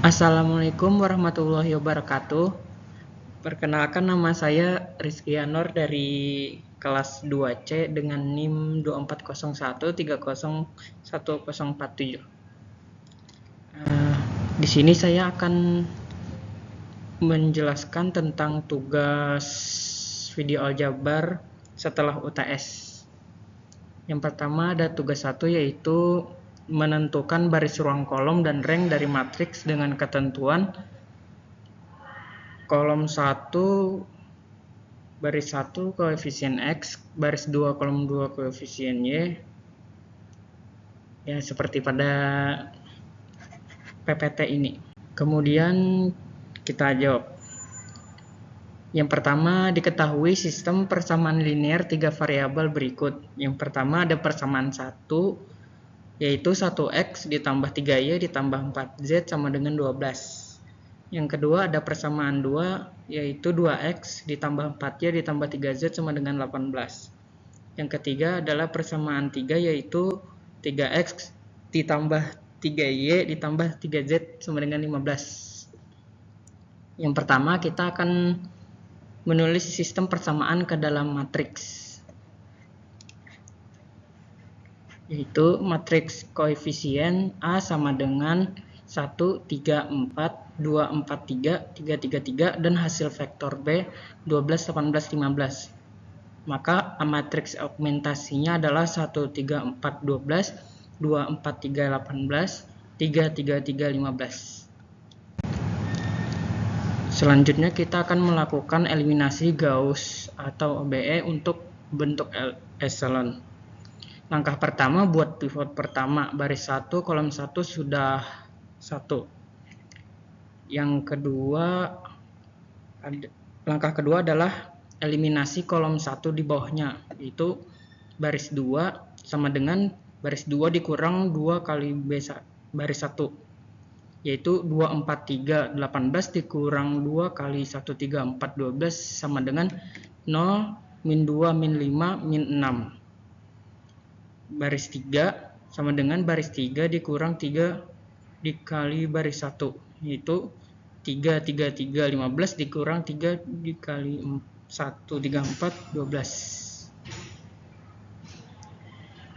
Assalamualaikum warahmatullahi wabarakatuh. Perkenalkan, nama saya Rizky Anwar dari kelas 2C dengan NIM 2401301047. Di sini saya akan menjelaskan tentang tugas video aljabar setelah UTS. Yang pertama ada tugas 1, yaitu menentukan baris ruang kolom dan rank dari matriks dengan ketentuan kolom 1 baris 1 koefisien X, baris 2 kolom 2 koefisien Y, ya seperti pada PPT ini. Kemudian kita jawab. Yang pertama, diketahui sistem persamaan linear 3 variabel berikut. Yang pertama ada persamaan 1, yaitu 1x ditambah 3y ditambah 4z sama dengan 12. Yang kedua ada persamaan 2, yaitu 2x ditambah 4y ditambah 3z sama dengan 18. Yang ketiga adalah persamaan 3, yaitu 3x ditambah 3y ditambah 3z sama dengan 15. Yang pertama kita akan menulis sistem persamaan ke dalam matriks, yaitu matriks koefisien A sama dengan 1, 3, 4, 2, 4, 3, 3, 3, 3, dan hasil vektor B 12, 18, 15. Maka matriks augmentasinya adalah 1, 3, 4, 12, 2, 4, 3, 18, 3, 3, 3, 15. Selanjutnya kita akan melakukan eliminasi Gauss atau OBE untuk bentuk echelon. Langkah pertama, buat pivot pertama, baris 1 kolom 1 sudah 1. Langkah kedua adalah eliminasi kolom 1 di bawahnya, yaitu baris 2 sama dengan baris 2 dikurang 2 kali baris 1, yaitu 2, 4, 3, 18 dikurang 2 kali 1, 3, 4, 12 sama dengan 0, min 2, min 5, min 6. Baris 3 sama dengan baris 3 dikurang 3 dikali baris 1, yaitu 3, 3, 3, 15 dikurang 3 dikali 1, 3, 4, 12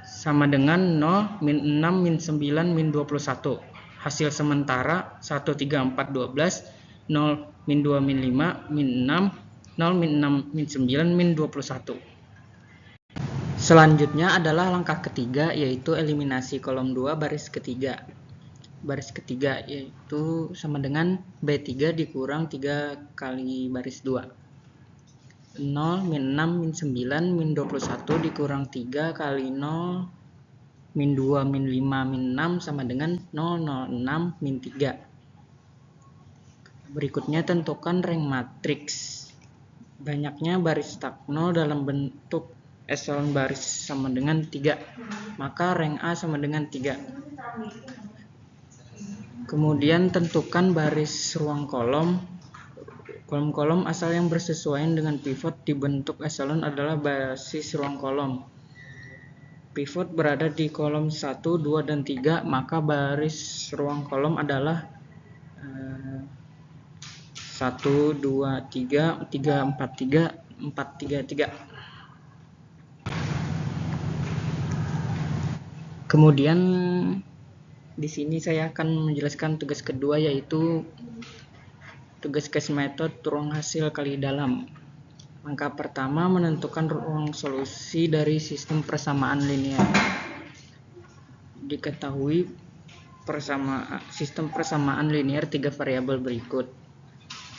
sama dengan 0, min 6, min 9, min 21. Hasil sementara 1, 3, 4, 12, 0, min 2, min 5, min 6, 0, min 6, min 9, min 21. Selanjutnya adalah langkah ketiga, yaitu eliminasi kolom 2 baris ketiga. Baris ketiga yaitu sama dengan B3 dikurang 3 kali baris 2. 0, min 6, min 9, min 21 dikurang 3 kali 0, min 2, min 5, min 6 sama dengan 0, 0, 6, min 3. Berikutnya tentukan rank matriks. Banyaknya baris tak 0 dalam bentuk echelon baris sama dengan 3, maka rank A sama dengan 3. Kemudian tentukan baris ruang kolom. Kolom-kolom asal yang bersesuaian dengan pivot di bentuk echelon adalah basis ruang kolom. Pivot berada di kolom 1, 2, dan 3, maka baris ruang kolom adalah 1, 2, 3, 3, 4, 3, 4, 3, 3. Kemudian di sini saya akan menjelaskan tugas kedua, yaitu tugas case method ruang hasil kali dalam. Langkah pertama, menentukan ruang solusi dari sistem persamaan linear. Diketahui sistem persamaan linear 3 variabel berikut.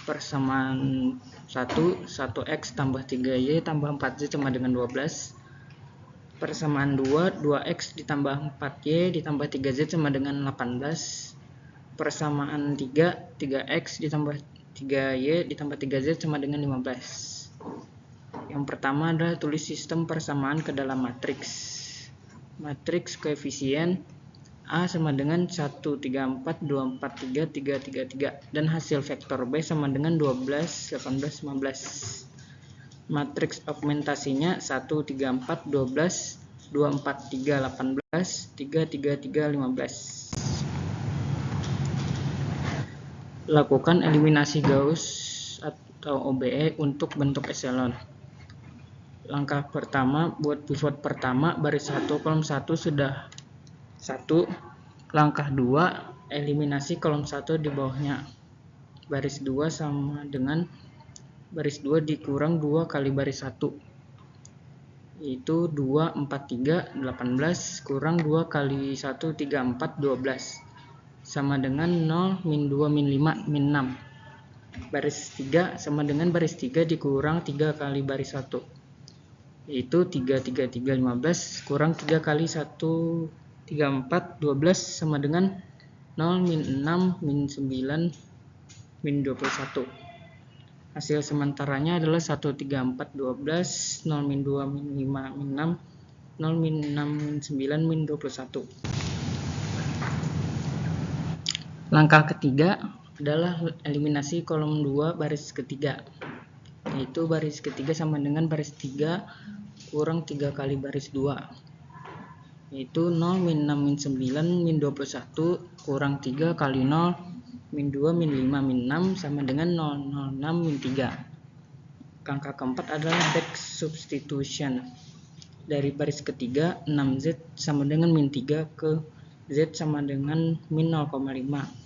Persamaan 1, 1x tambah 3y tambah 4z sama dengan 12. Persamaan 2, 2x ditambah 4y ditambah 3z sama dengan 18. Persamaan 3, 3x ditambah 3y ditambah 3z sama dengan 15. Yang pertama adalah tulis sistem persamaan ke dalam matriks. Matriks koefisien A sama dengan 1, 3, 4, 2, 4, 3, 3, 3, 3, dan hasil vektor B sama dengan 12, 18, 15. Matriks augmentasinya 1, 3, 4, 12, 2, 4, 3, 18, 3, 3, 3, 15. Lakukan eliminasi Gauss atau OBE untuk bentuk epsilon. Langkah pertama, buat pivot pertama baris 1 kolom 1 sudah 1. Langkah 2, eliminasi kolom 1 di bawahnya. Baris 2 sama dengan baris 2 dikurang 2 kali baris 1, yaitu 2, 4, 3, 18 kurang 2 kali 1, 3, 4, 12 sama dengan 0, min 2, min 5, min 6. Baris 3 sama dengan baris 3 dikurang 3 kali baris 1, yaitu 3, 3, 3, 15 kurang 3 kali 1, 3, 4, 12 sama dengan 0, min 6, min 9, min 21. Hasil sementaranya adalah 1, 3, 4, 12, 0, min 2, min 5, min 6, 0, min 6, min 9, min 21. Langkah ketiga adalah eliminasi kolom 2 baris ketiga, yaitu baris ketiga sama dengan baris 3 kurang 3 kali baris 2, yaitu 0, min 6, min 9, min 21 kurang 3 kali 0, min 2, min 5, min 6 sama dengan 0, 0, 6, min 3. Langkah keempat adalah back substitution. Dari baris ketiga 6Z sama dengan min 3 ke Z sama dengan min 0,5.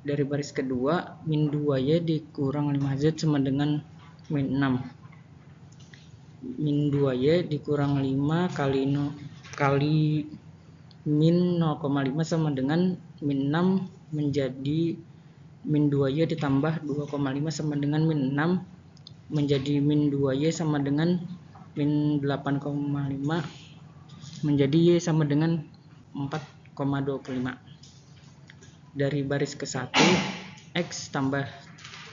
Dari baris kedua min 2Y dikurang 5Z sama dengan min 6. Min 2Y dikurang 5 kali min 0,5 sama dengan min 6 menjadi min 2Y ditambah 2,5 sama dengan min 6 menjadi min 2Y sama dengan min 8,5 menjadi Y sama dengan 4,25. Dari baris ke 1 X tambah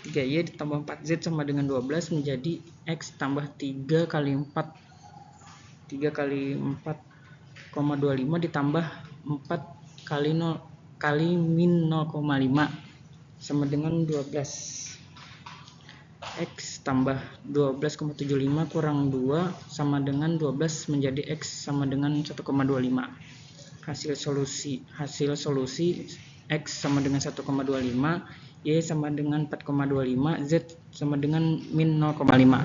3Y ditambah 4Z sama dengan 12 menjadi X tambah 3 kali 4 4,25 ditambah 4 kali min 0,5 sama dengan 12. X tambah 12,75 kurang 2 sama dengan 12 menjadi X sama dengan 1,25. Hasil solusi X sama dengan 1,25, Y sama dengan 4,25, Z sama dengan min 0,5.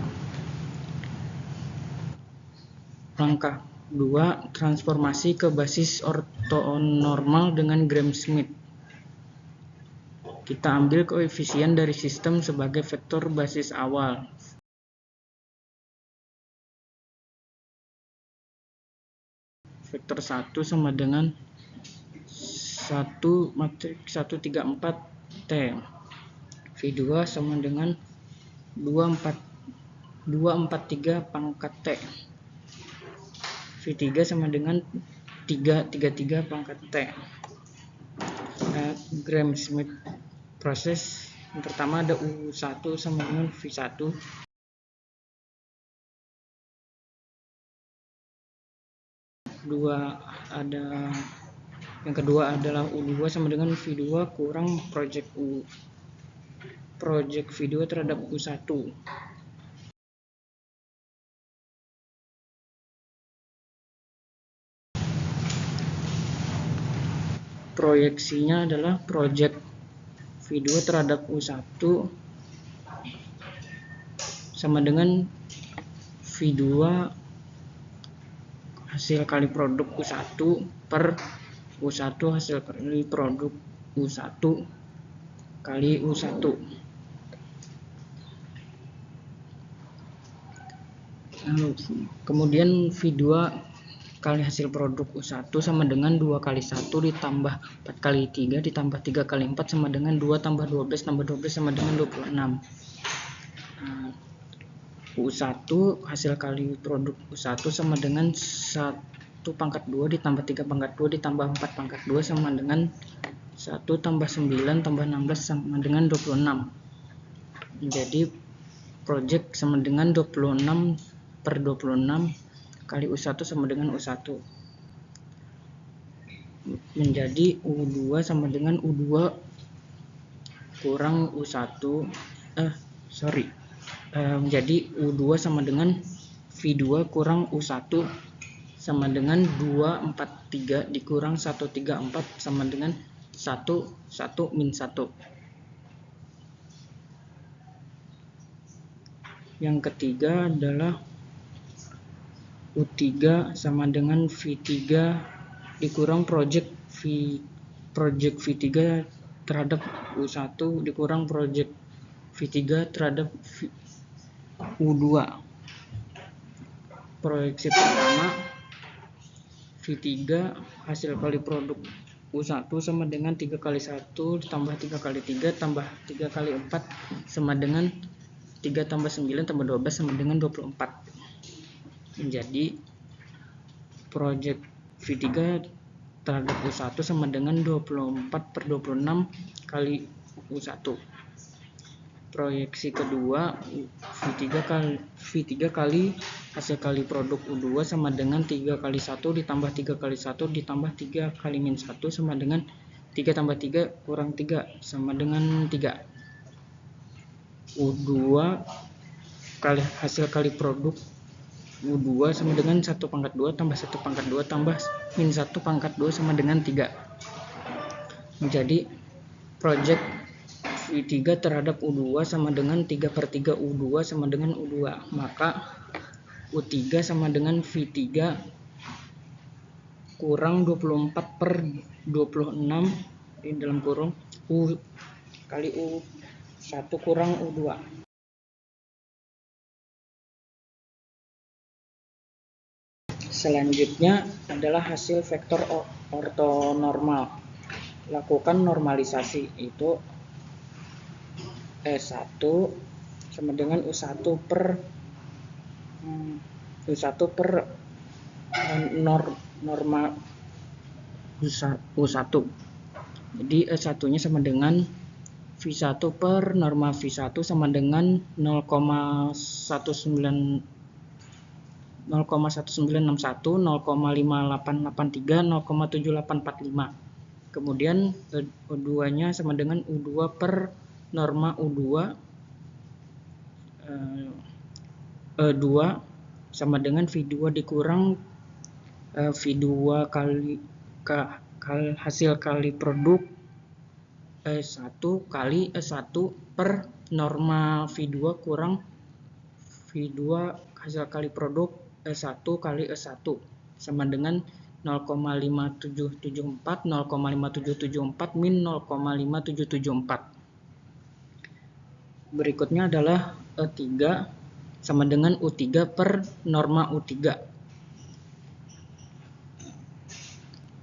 Langkah 2, transformasi ke basis ortonormal dengan Gram-Schmidt. Kita ambil koefisien dari sistem sebagai vektor basis awal. Vektor 1 sama dengan 1 matriks 1, 3, 4 T. V2 sama dengan 2, 4, 3 pangkat T. V3 sama dengan 3, 3, 3 pangkat T. Gram-Schmidt proses yang pertama ada U1 sama dengan V1. Yang kedua adalah U2 sama dengan V2 kurang project V2 terhadap U1. Proyeksinya adalah project V2 terhadap U1 sama dengan V2 hasil kali produk U1 per U1 hasil kali produk U1 kali U1. Kemudian V2 kali hasil produk U1 sama dengan 2 kali 1 ditambah 4 kali 3 ditambah 3 kali 4 sama dengan 2 tambah 12 tambah 12 sama dengan 26. U1 hasil kali produk U1 sama dengan 1 pangkat 2 ditambah 3 pangkat 2 ditambah 4 pangkat 2 sama dengan 1 tambah 9 tambah 16 sama dengan 26. Jadi project sama dengan 26 per 26 kali U1 sama dengan U1 menjadi U2 sama dengan U2 kurang U1 menjadi U2 sama dengan V2 kurang U1 sama dengan 2, 4, 3 dikurang 1, 3, 4 sama dengan 1, 1, min 1. Yang ketiga adalah U3 sama dengan V3 dikurang project V3 terhadap U1 dikurang project V3 terhadap U2. Proyeksi pertama, V3 hasil kali produk U1 sama dengan 3 kali 1 tambah 3 kali 3 tambah 3 kali 4 sama dengan 3 tambah 9 tambah 12 sama dengan 24. Menjadi project V3 terhadap U1 sama dengan 24 per 26 kali U1. Proyeksi kedua, V3 kali hasil kali produk U2 sama dengan 3 kali 1 ditambah 3 kali 1 ditambah 3 kali min 1 sama dengan 3 tambah 3 kurang 3 sama dengan 3. U2 kali hasil kali produk U2 sama dengan 1 pangkat 2 tambah 1 pangkat 2 tambah min 1 pangkat 2 sama dengan 3. Menjadi project V3 terhadap U2 sama dengan 3 per 3 U2 sama dengan U2. Maka U3 sama dengan V3 kurang 24 per 26 di dalam kurung U kali U1 kurang U2. Selanjutnya adalah hasil vektor ortonormal. Lakukan normalisasi, itu E1 sama dengan U1 per norma U1. Jadi E1 nya sama dengan V1 per norma V1 sama dengan 0,1961, 0,5883, 0,7845. Kemudian U2 nya sama dengan U2 per norma U2, E2 sama dengan V2 dikurang V2 kali hasil kali produk E1 kali E1 per norma V2 kurang V2 hasil kali produk E1 kali E1 sama dengan 0,5774, 0,5774 min 0,5774. Berikutnya adalah E3 sama dengan U3 per norma U3.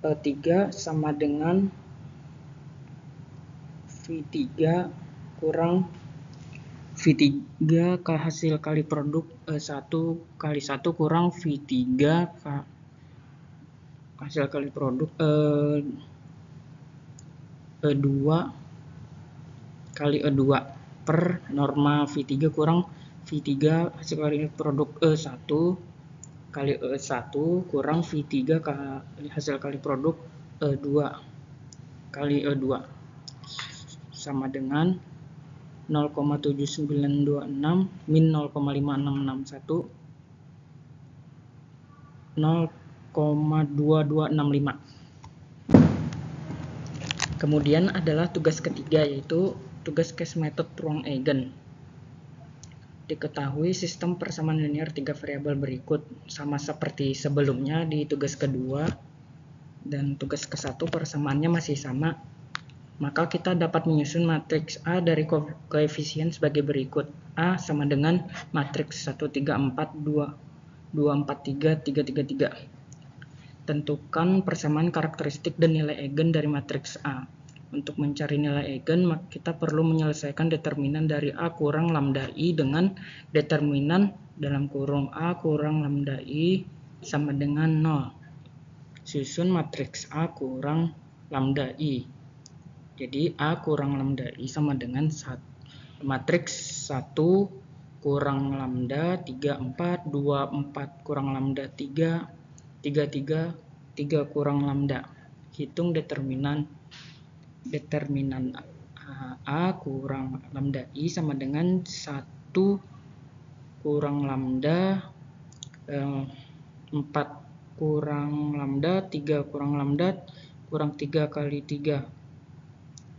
E3 sama dengan V3 kurang V3 hasil kali produk E1 kali 1 kurang V3 hasil kali produk E2 kali E2 per norma V3 kurang V3 hasil kali produk E1 kali E1 kurang V3 kali hasil kali produk E2 kali E2 sama dengan 0,7926 min 0,5661, 0,2265. Kemudian adalah tugas ketiga, yaitu tugas case method ruang eigen. Diketahui sistem persamaan linear 3 variabel berikut, sama seperti sebelumnya di tugas kedua dan tugas ke-1 persamaannya masih sama. Maka kita dapat menyusun matriks A dari koefisien sebagai berikut. A sama dengan matriks 1, 3, 4, 2, 2, 4, 3, 3, 3, 3. Tentukan persamaan karakteristik dan nilai eigen dari matriks A. Untuk mencari nilai eigen, maka kita perlu menyelesaikan determinan dari A kurang lambda I dengan determinan dalam kurung A kurang lambda I sama dengan 0. Susun matriks A kurang lambda I. Jadi A kurang lambda I sama dengan matriks 1 kurang lambda 3, 4, 2, 4 kurang lambda 3, 3, 3, 3 kurang lambda. Hitung determinan A kurang lambda I sama dengan 1 kurang lambda 4 kurang lambda 3 kurang lambda kurang 3 kali 3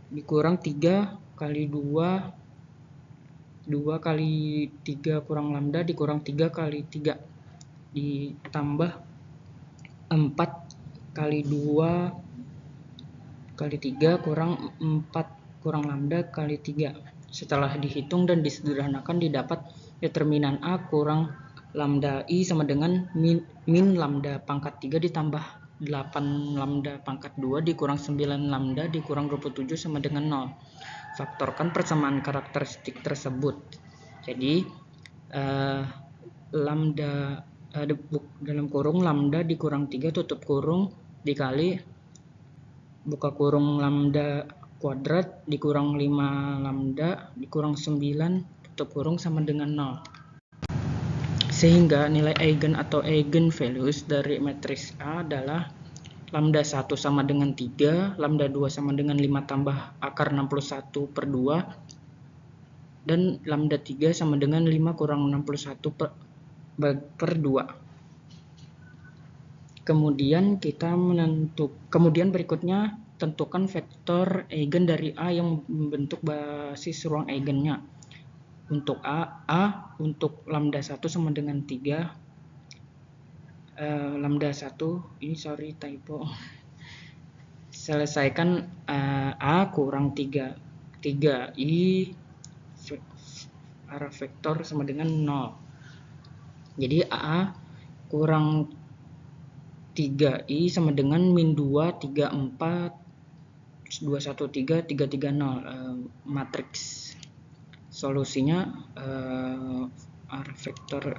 dikurang 3 kali 2 2 kali 3 kurang lambda dikurang 3 kali 3 ditambah 4 kali 2 kali 3 kurang 4 kurang lambda kali 3. Setelah dihitung dan disederhanakan didapat determinan A kurang lambda I sama dengan min lambda pangkat 3 ditambah 8 lambda pangkat 2 dikurang 9 lambda dikurang 27 sama dengan 0. Faktorkan persamaan karakteristik tersebut. Jadi lambda dalam kurung lambda dikurang 3 tutup kurung dikali buka kurung lambda kuadrat dikurang 5 lambda dikurang 9 tutup kurung sama dengan 0. Sehingga nilai eigen atau eigenvalues dari matriks A adalah lambda 1 sama dengan 3, lambda 2 sama dengan 5 tambah akar 61 per 2, dan lambda 3 sama dengan 5 kurang 61 per 2. Kemudian berikutnya tentukan vektor eigen dari A yang membentuk basis ruang eigennya. Untuk A untuk lambda 1 sama dengan 3, lambda 1 ini typo. Selesaikan A kurang 3 I arah vektor sama dengan 0. Jadi A kurang 3I sama dengan min 2, 3, 4, 2, 1, 3, 3, 3, 0. Matriks solusinya arah vektor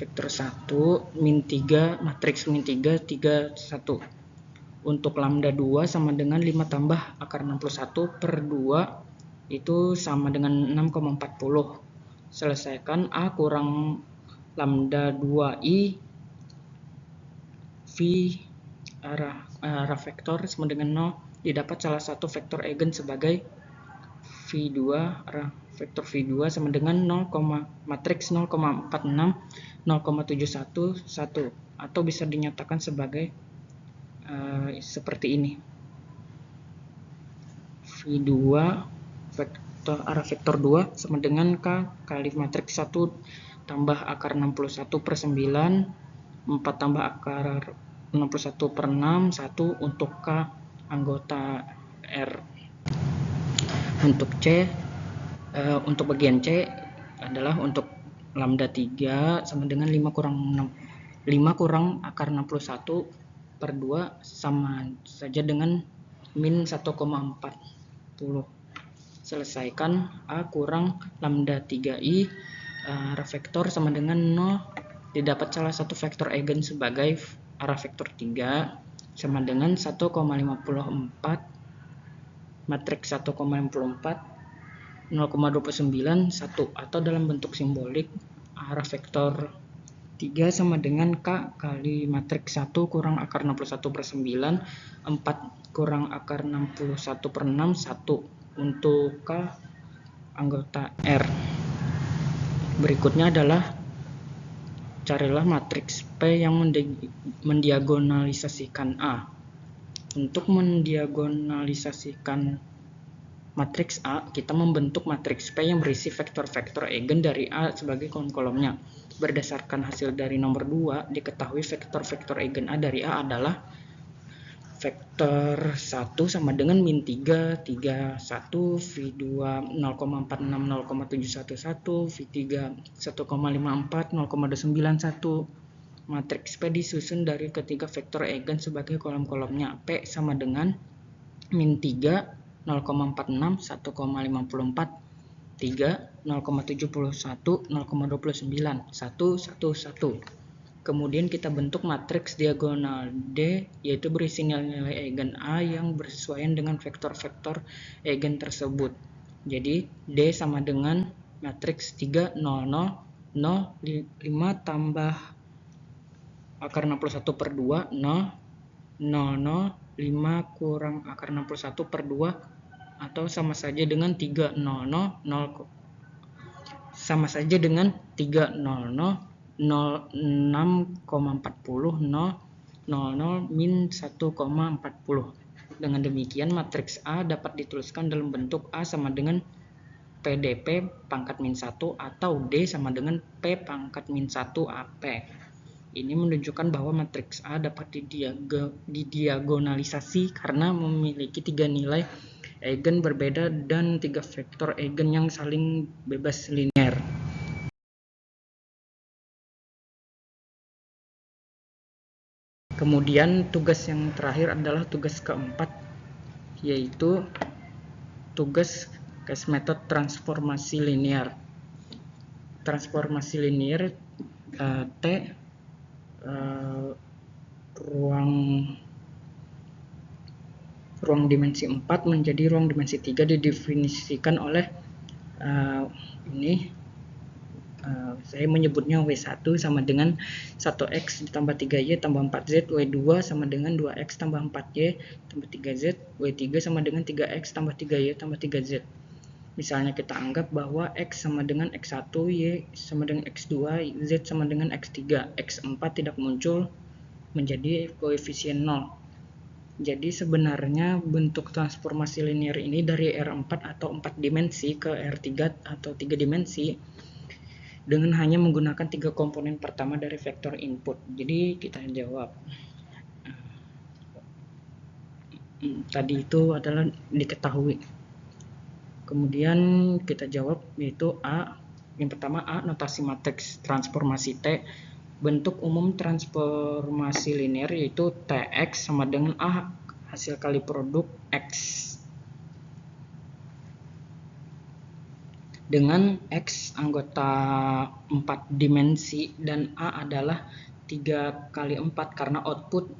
1 min 3 matriks min 3, 3, 1. Untuk lambda 2 sama dengan 5 tambah akar 61 per 2 itu sama dengan 6,40. Selesaikan A kurang lambda 2I V arah vektor sama dengan 0 didapat salah satu vektor eigen sebagai V2 arah vektor V2 sama dengan 0, matriks 0,46 0,711 atau bisa dinyatakan sebagai seperti ini. V2 vektor arah vektor 2 sama dengan K kali matriks 1 tambah akar 61 per 9 4 tambah akar 61 per 6 1 untuk K anggota R. Untuk C untuk bagian C adalah untuk lambda 3 sama dengan 5 kurang akar 61 per 2 sama saja dengan min 1,40. Selesaikan A kurang lambda 3I arah vektor sama dengan 0 didapat salah satu vektor eigen sebagai arah vektor 3 sama dengan 1,54 matriks 1,54 0,29 1 atau dalam bentuk simbolik arah vektor 3 sama dengan K kali matriks 1 kurang akar 61 per 9 4 kurang akar 61 per 6 1 untuk K anggota R. Berikutnya adalah carilah matriks P yang mendiagonalisasikan A. Untuk mendiagonalisasikan matriks A, kita membentuk matriks P yang berisi vektor-vektor eigen dari A sebagai kolom-kolomnya. Berdasarkan hasil dari nomor 2, diketahui vektor-vektor eigen A dari A adalah vektor 1 sama dengan min 3, 3, 1, V2, 0,46, 0,711, V3, 1,54, 0,291. Matriks P disusun dari ketiga vektor eigen sebagai kolom-kolomnya. P sama dengan min 3, 0,46, 1,54, 3, 0,71, 0,29, 1, 1, 1. Kemudian kita bentuk matriks diagonal D, yaitu berisi nilai-nilai eigen A yang bersesuaian dengan vektor-vektor eigen tersebut. Jadi D sama dengan matriks 3, 0, 0, 0, 5 tambah akar 61 per 2, 0, 0, 0, 5 kurang akar 61 per 2, atau sama saja dengan 3, 0, 0, 0, sama saja dengan 3, 0, 0, 06,40 0, 00 min 1,40. Dengan demikian matriks A dapat dituliskan dalam bentuk A sama dengan PDP pangkat min 1 atau D sama dengan P pangkat min 1 AP. Ini menunjukkan bahwa matriks A dapat didiagonalisasi karena memiliki 3 nilai eigen berbeda dan 3 vektor eigen yang saling bebas linear. Kemudian tugas yang terakhir adalah tugas keempat, yaitu tugas case method transformasi linear. Transformasi linear T ruang dimensi 4 menjadi ruang dimensi 3 didefinisikan oleh saya menyebutnya W1 sama dengan 1x ditambah 3y tambah 4z, W2 sama dengan 2x tambah 4y tambah 3z, W3 sama dengan 3x tambah 3y tambah 3z. Misalnya kita anggap bahwa x sama dengan x1, y sama dengan x2, z sama dengan x3, x4 tidak muncul menjadi koefisien 0. Jadi sebenarnya bentuk transformasi linear ini dari R4 atau 4 dimensi ke R3 atau 3 dimensi dengan hanya menggunakan 3 komponen pertama dari vektor input. Jadi kita jawab. Tadi itu adalah diketahui. Kemudian kita jawab yaitu A. Yang pertama A, notasi matriks transformasi T. Bentuk umum transformasi linear yaitu Tx sama dengan A hasil kali produk X. Dengan X anggota 4 dimensi dan A adalah 3 kali 4 karena output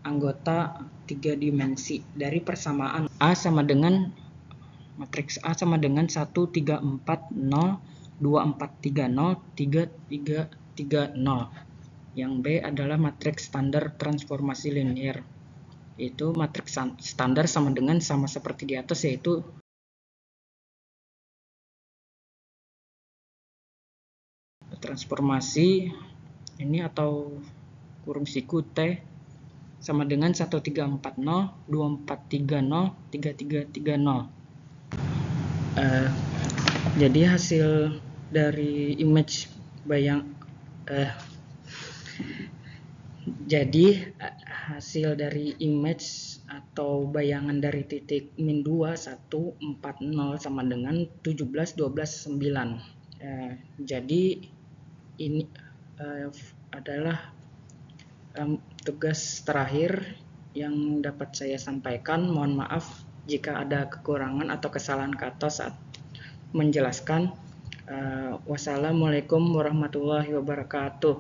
anggota 3 dimensi dari persamaan A sama dengan matriks A sama dengan 1 3 4 0 2 4 3 0 3 3 3 0. Yang B adalah matriks standar transformasi linear, yaitu matriks standar sama dengan sama seperti di atas, yaitu transformasi ini atau kurung siku T sama dengan 1340, 2430, 3330. Jadi hasil dari image atau bayangan dari titik min 2, 1, 4, 0 sama dengan 17, 12, 9. Jadi ini adalah tugas terakhir yang dapat saya sampaikan. Mohon maaf jika ada kekurangan atau kesalahan kata saat menjelaskan. Wassalamualaikum warahmatullahi wabarakatuh.